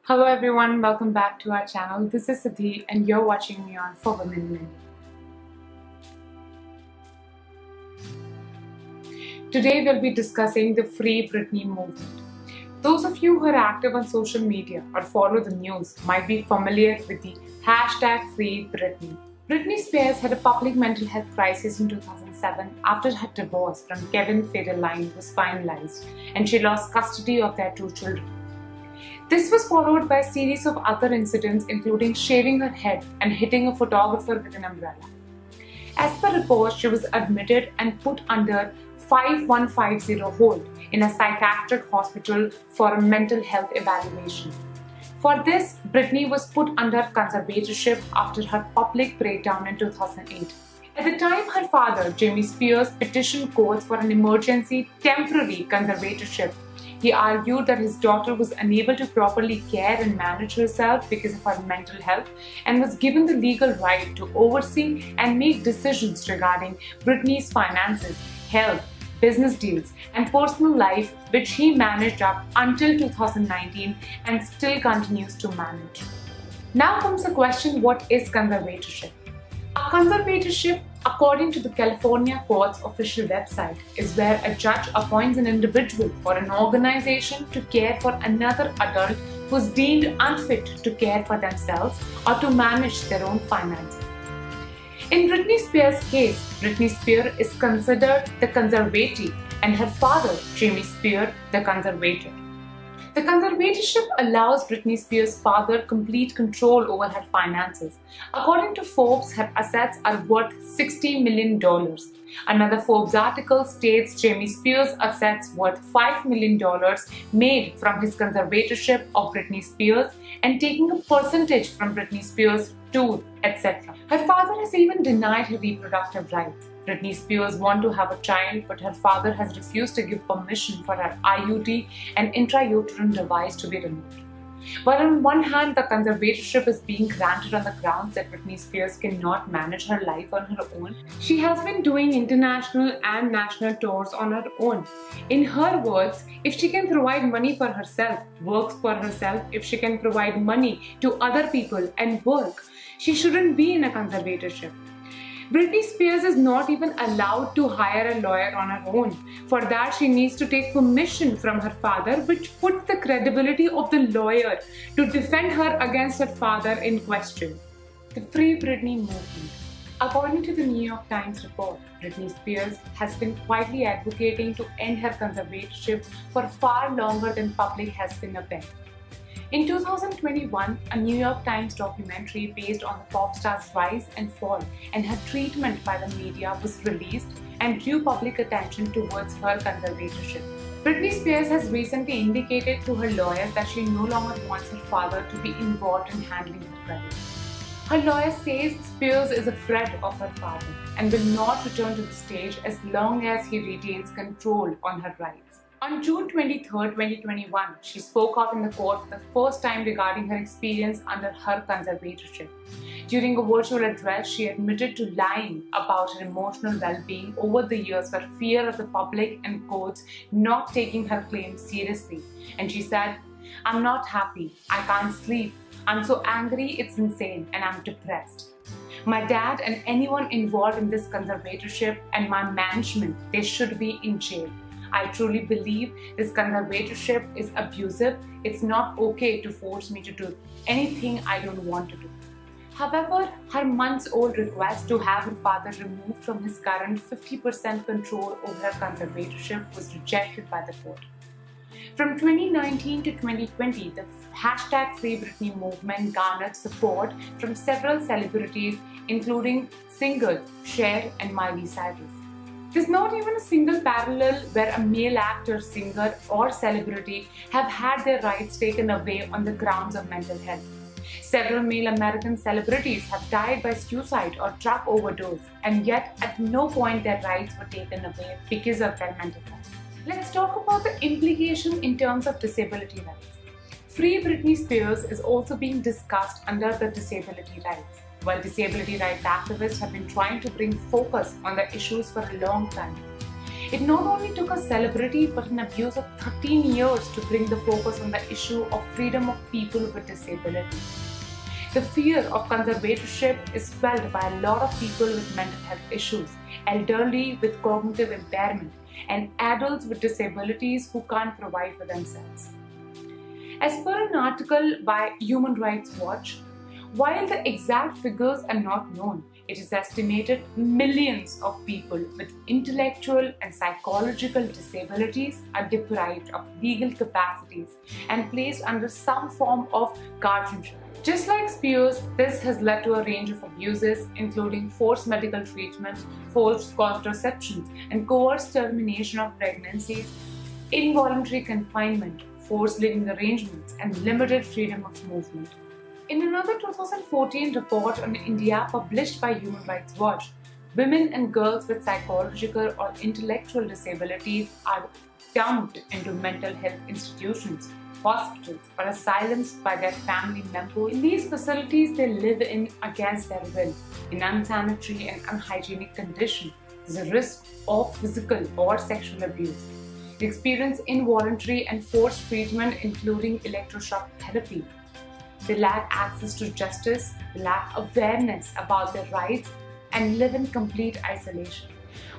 Hello everyone, welcome back to our channel. This is Siddhi and you're watching me on For Women Win. Today we'll be discussing the Free Britney movement. Those of you who are active on social media or follow the news might be familiar with the hashtag Free Britney. Britney Spears had a public mental health crisis in 2007 after her divorce from Kevin Federline was finalized and she lost custody of their two children. This was followed by a series of other incidents including shaving her head and hitting a photographer with an umbrella. As per reports, she was admitted and put under 5150 hold in a psychiatric hospital for a mental health evaluation. For this, Britney was put under conservatorship after her public breakdown in 2008. At the time, her father, Jamie Spears, petitioned courts for an emergency temporary conservatorship. He argued that his daughter was unable to properly care and manage herself because of her mental health and was given the legal right to oversee and make decisions regarding Britney's finances, health, business deals, and personal life, which he managed up until 2019 and still continues to manage. Now comes the question, what is conservatorship? A conservatorship, according to the California Court's official website, is where a judge appoints an individual or an organization to care for another adult who is deemed unfit to care for themselves or to manage their own finances. In Britney Spears' case, Britney Spears is considered the conservatee and her father, Jamie Spears, the conservator. The conservatorship allows Britney Spears' father complete control over her finances. According to Forbes, her assets are worth $60 million. Another Forbes article states Jamie Spears' assets worth $5 million made from his conservatorship of Britney Spears and taking a percentage from Britney Spears' tour, etc. Her father has even denied her reproductive rights. Britney Spears wanted to have a child, but her father has refused to give permission for her IUD and intrauterine device to be removed. While on one hand, the conservatorship is being granted on the grounds that Britney Spears cannot manage her life on her own, she has been doing international and national tours on her own. In her words, if she can provide money for herself, works for herself, if she can provide money to other people and work, she shouldn't be in a conservatorship. Britney Spears is not even allowed to hire a lawyer on her own. For that, she needs to take permission from her father, which puts the credibility of the lawyer to defend her against her father in question. The Free Britney movement. According to the New York Times report, Britney Spears has been quietly advocating to end her conservatorship for far longer than public has been aware. In 2021, a New York Times documentary based on the pop star's rise and fall and her treatment by the media was released and drew public attention towards her conservatorship. Britney Spears has recently indicated to her lawyers that she no longer wants her father to be involved in handling her credit. Her lawyer says Spears is a friend of her father and will not return to the stage as long as he retains control on her rights. On June 23, 2021, she spoke out in the court for the first time regarding her experience under her conservatorship. During a virtual address, she admitted to lying about her emotional well-being over the years for fear of the public and courts not taking her claims seriously. And she said, "I'm not happy, I can't sleep, I'm so angry it's insane, and I'm depressed. My dad and anyone involved in this conservatorship and my management, they should be in jail. I truly believe this conservatorship is abusive. It's not okay to force me to do anything I don't want to do." However, her months-old request to have her father removed from his current 50% control over her conservatorship was rejected by the court. From 2019 to 2020, the hashtag Free Britney movement garnered support from several celebrities, including singers Cher and Miley Cyrus. There's not even a single parallel where a male actor, singer, or celebrity have had their rights taken away on the grounds of mental health. Several male American celebrities have died by suicide or drug overdose, and yet at no point their rights were taken away because of their mental health. Let's talk about the implication in terms of disability rights. Free Britney Spears is also being discussed under the disability rights. While disability rights activists have been trying to bring focus on the issues for a long time, It not only took a celebrity but an abuse of 13 years to bring the focus on the issue of freedom of people with disability. The fear of conservatorship is felt by a lot of people with mental health issues, elderly with cognitive impairment, and adults with disabilities who can't provide for themselves. As per an article by Human Rights Watch, while the exact figures are not known, it is estimated millions of people with intellectual and psychological disabilities are deprived of legal capacities and placed under some form of guardianship. Just like Spears, this has led to a range of abuses, including forced medical treatment, forced contraception, and coerced termination of pregnancies, involuntary confinement, forced living arrangements, and limited freedom of movement. In another 2014 report on India published by Human Rights Watch, women and girls with psychological or intellectual disabilities are dumped into mental health institutions, hospitals, or asylums by their family members. In these facilities, they live in against their will, in unsanitary and unhygienic conditions. There's a risk of physical or sexual abuse. They experience involuntary and forced treatment, including electroshock therapy. They lack access to justice, lack awareness about their rights, and live in complete isolation.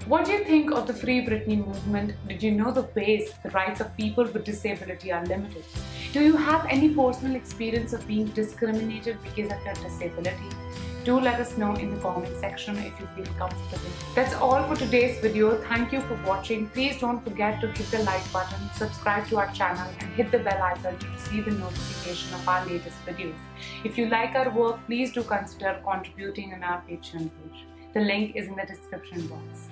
What do you think of the Free Britney movement? Did you know the ways the rights of people with disability are limited? Do you have any personal experience of being discriminated because of your disability? Do let us know in the comment section if you feel comfortable. That's all for today's video. Thank you for watching. Please don't forget to hit the like button, subscribe to our channel, and hit the bell icon to receive the notification of our latest videos. If you like our work, please do consider contributing on our Patreon page. The link is in the description box.